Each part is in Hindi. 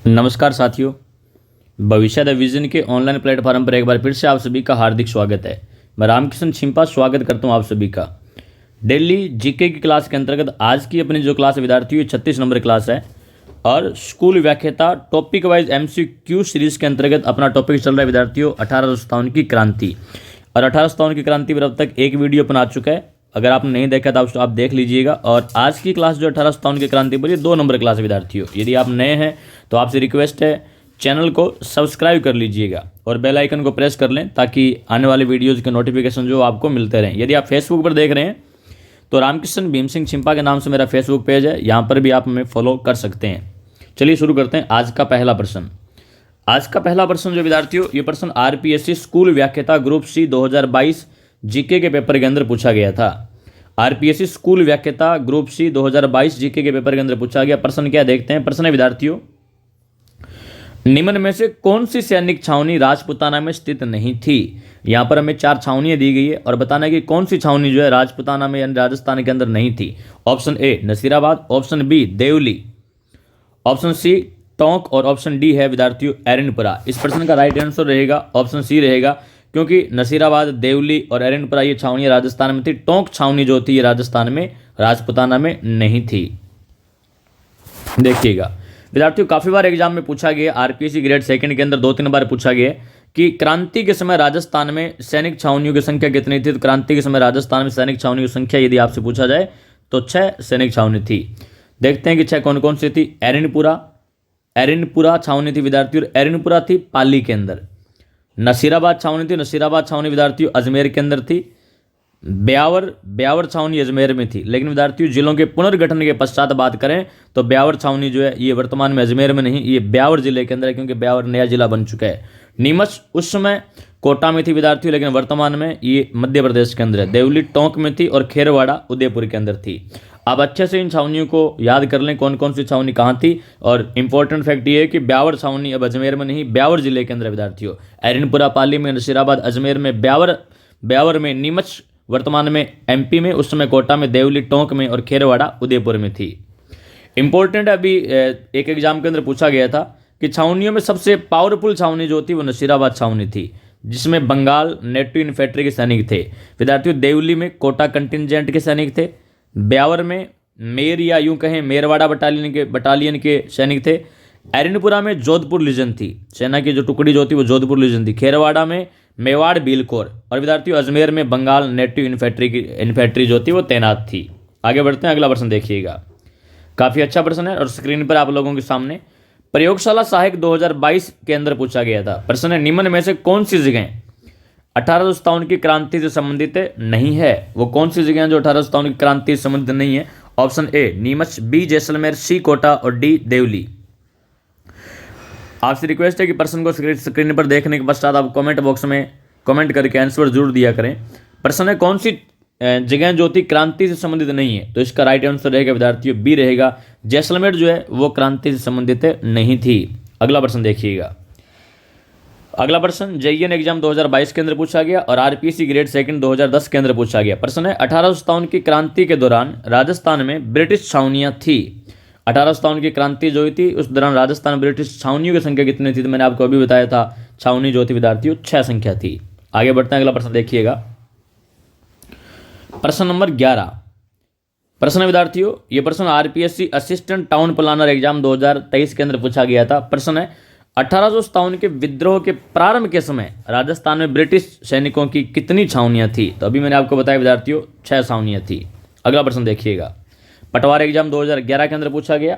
नमस्कार साथियों, भविष्य द विजन के ऑनलाइन प्लेटफॉर्म पर एक बार फिर से आप सभी का हार्दिक स्वागत है। मैं रामकिशन छिंपा स्वागत करता हूं आप सभी का। डेली जीके की क्लास के अंतर्गत आज की अपनी जो क्लास विद्यार्थियों 36 नंबर क्लास है और स्कूल व्याख्याता टॉपिक वाइज MCQ सीरीज के अंतर्गत अपना टॉपिक चल रहा है विद्यार्थियों 1857 की क्रांति। और 1857 की क्रांति पर अब तक एक वीडियो अपना आ चुका है, अगर आपने नहीं देखा तो आप देख लीजिएगा। और आज की क्लास जो 1857 की क्रांति पर ये 2 नंबर क्लास है विद्यार्थियों। यदि आप नए हैं तो आपसे रिक्वेस्ट है चैनल को सब्सक्राइब कर लीजिएगा और बेल आइकन को प्रेस कर लें ताकि आने वाले वीडियोज़ के नोटिफिकेशन जो आपको मिलते रहें। यदि आप फेसबुक पर देख रहे हैं तो रामकिशन भीम सिंह छिंपा के नाम से मेरा फेसबुक पेज है, यहाँ पर भी आप हमें फॉलो कर सकते हैं। चलिए शुरू करते हैं आज का पहला प्रश्न। आज का पहला प्रश्न जो विद्यार्थियों ये प्रश्न RPSC स्कूल व्याख्याता ग्रुप C 2022 जीके के पेपर के अंदर पूछा गया था। RPSC स्कूल व्याख्याता ग्रुप C 2022 जीके के पेपर के अंदर पूछा गया प्रश्न क्या देखते हैं। प्रश्न है विद्यार्थियों, निम्न में से कौन सी सैनिक छावनी राजपुताना में स्थित नहीं थी। यहाँ पर हमें 4 छावनियां दी गई है और बताना है कि कौन सी छावनी जो है राजपुताना में यानी राजस्थान के अंदर नहीं थी। Option A Nasirabad, option B Deoli, option C Tonk और ऑप्शन डी है विद्यार्थियों एरनपुरा। इस प्रश्न का राइट आंसर रहेगा ऑप्शन सी रहेगा, क्योंकि नसीराबाद, देवली और एरनपुरा ये छावनियां राजस्थान में थी। टोंक छावनी जो थी ये राजस्थान में राजपुताना में नहीं थी। देखिएगा विद्यार्थियों, काफी बार एग्जाम में पूछा गया, RPSC ग्रेड 2 के अंदर 2-3 बार पूछा गया कि क्रांति के समय राजस्थान में सैनिक छावनियों की संख्या कितनी थी। तो क्रांति के समय राजस्थान में सैनिक छावनियों की संख्या यदि आपसे पूछा जाए तो 6 सैनिक छावनी थी। देखते हैं कि 6 कौन कौन सी थी। एरनपुरा छावनी थी विद्यार्थियों, एरनपुरा थी पाली के अंदर। नसीराबाद छावनी थी, नसीराबाद छावनी विद्यार्थियों अजमेर के अंदर थी। ब्यावर छावनी अजमेर में थी, लेकिन विद्यार्थियों जिलों के पुनर्गठन के पश्चात बात करें तो ब्यावर छावनी जो है ये वर्तमान में अजमेर में नहीं, ये ब्यावर जिले के अंदर है, क्योंकि ब्यावर नया जिला बन चुका है। नीमच उस समय कोटा में थी विद्यार्थियों, लेकिन वर्तमान में ये मध्य प्रदेश के अंदर है। देवली टोंक में थी और खेरवाड़ा उदयपुर के अंदर थी। आप अच्छे से इन छावनियों को याद कर लें कौन कौन सी छावनी कहाँ थी। और इंपॉर्टेंट फैक्ट ये है कि ब्यावर छावनी अब अजमेर में नहीं, ब्यावर जिले के अंदर विद्यार्थियों। एरनपुरा पाली में, नसीराबाद अजमेर में, ब्यावर में, नीमच वर्तमान में MP में, उस समय कोटा में, देवली टोंक में और खेरवाड़ा उदयपुर में थी। इंपॉर्टेंट अभी एक एग्जाम के अंदर पूछा गया था कि छावनियों में सबसे पावरफुल छावनी जो थी वो नसीराबाद छावनी थी, जिसमें बंगाल नेटिव इन्फेंट्री के सैनिक थे विद्यार्थियों। देवली में कोटा कंटिजेंट के सैनिक थे। ब्यावर में मेर या यूं कहें मेरवाड़ा बटालियन के सैनिक थे। एरनपुरा में जोधपुर लीजन थी, सेना की जो टुकड़ी जो थी वो जोधपुर लीजन थी। खेरवाड़ा में मेवाड़ बिलकोर और विद्यार्थियों अजमेर में बंगाल नेटिव इन्फेंट्री जो थी वो तैनात थी। आगे बढ़ते हैं, अगला प्रश्न देखिएगा, काफी अच्छा प्रश्न है और स्क्रीन पर आप लोगों के सामने प्रयोगशाला सहायक 2022 के अंदर पूछा गया था। प्रश्न है, निम्न में से कौन सी जगह 1857 की क्रांति से संबंधित नहीं है। वो कौन सी जगह जो 1857 की क्रांति से संबंधित नहीं है। Option A Neemuch, B Jaisalmer, C Kota और डी देवली। आपसे रिक्वेस्ट है कि प्रश्न को स्क्रीन पर देखने के पश्चात आप कमेंट बॉक्स में कमेंट करके आंसर जरूर दिया करें। प्रश्न है, कौन सी जगह जो थी क्रांति से संबंधित नहीं है। तो इसका राइट आंसर रहेगा विद्यार्थियों बी रहेगा, जैसलमेर जो है वो क्रांति से संबंधित नहीं थी। अगला प्रश्न देखिएगा, अगला प्रश्न JEN एग्जाम 2022 के अंदर पूछा गया और RPSC ग्रेड 2 2010 के अंदर पूछा गया। प्रश्न है, 1857 की क्रांति के दौरान राजस्थान में ब्रिटिश छावनियां थी। 1857 की क्रांति जो हुई थी उस दौरान राजस्थान में ब्रिटिश छावनियों की संख्या कितनी थी। तो मैंने आपको अभी बताया था छावनी जो थी विद्यार्थियों 6 संख्या थी। आगे बढ़ते हैं, अगला प्रश्न देखिएगा, प्रश्न नंबर 11। प्रश्न विद्यार्थियों ये प्रश्न RPSC assistant town planner exam 2023 के अंदर पूछा गया था। प्रश्न है, 1857 के विद्रोह के प्रारंभ के समय राजस्थान में ब्रिटिश सैनिकों की कितनी छावनियां थी। तो अभी मैंने आपको बताया विद्यार्थियों 6 छावनियां थी। अगला प्रश्न देखिएगा, पटवार एग्जाम 2011 के अंदर पूछा गया।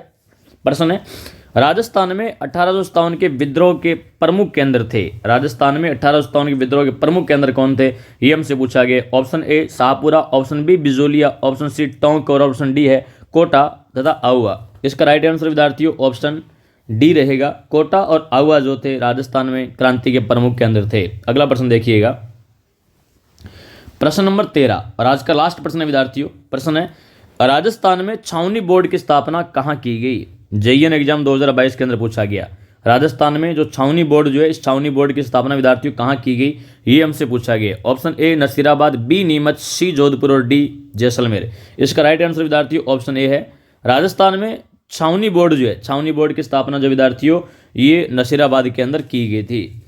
प्रश्न है, राजस्थान में 1857 के विद्रोह के प्रमुख केंद्र थे। राजस्थान में 1857 के विद्रोह के प्रमुख केंद्र कौन थे ये हमसे पूछा गया। Option A Shahpura, option B Bijolia, option C Tonk और ऑप्शन डी है कोटा तथा आहुआ। इसका राइट आंसर विद्यार्थियों ऑप्शन डी रहेगा, कोटा और आहुआ जो थे राजस्थान में क्रांति के प्रमुख केंद्र थे। अगला प्रश्न देखिएगा, प्रश्न नंबर 13 और आज का लास्ट प्रश्न है विद्यार्थियों। प्रश्न है, राजस्थान में छावनी बोर्ड की स्थापना कहाँ की गई। JEN एग्जाम 2022 के अंदर पूछा गया। राजस्थान में जो छावनी बोर्ड जो है इस छावनी बोर्ड की स्थापना विद्यार्थियों कहाँ की गई ये हमसे पूछा गया। Option A Nasirabad, B Neemuch, C Jodhpur और डी जैसलमेर। इसका राइट आंसर विद्यार्थियों ऑप्शन ए है। राजस्थान में छावनी बोर्ड जो है, छावनी बोर्ड की स्थापना जो विद्यार्थियों ये नसीराबाद के अंदर की गई थी।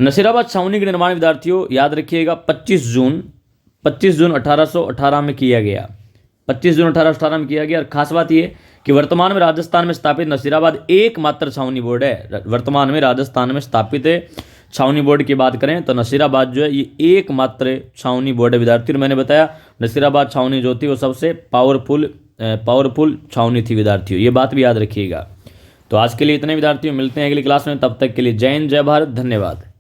नसीराबाद छावनी के निर्माण विद्यार्थियों याद रखिएगा 25 जून 1818 में किया गया। 25 जून 1818 में किया गया। और खास बात यह कि वर्तमान में राजस्थान में स्थापित नसीराबाद एकमात्र छावनी बोर्ड है। वर्तमान में राजस्थान में स्थापित है छावनी बोर्ड की बात करें तो नसीराबाद जो है ये एकमात्र छावनी बोर्ड है विद्यार्थी। और मैंने बताया नसीराबाद छावनी जो थी वो सबसे पावरफुल छावनी थी विद्यार्थियों, ये बात भी याद रखिएगा। तो आज के लिए इतने विद्यार्थियों, मिलते हैं अगली क्लास में, तब तक के लिए जय हिंद, जय भारत, धन्यवाद।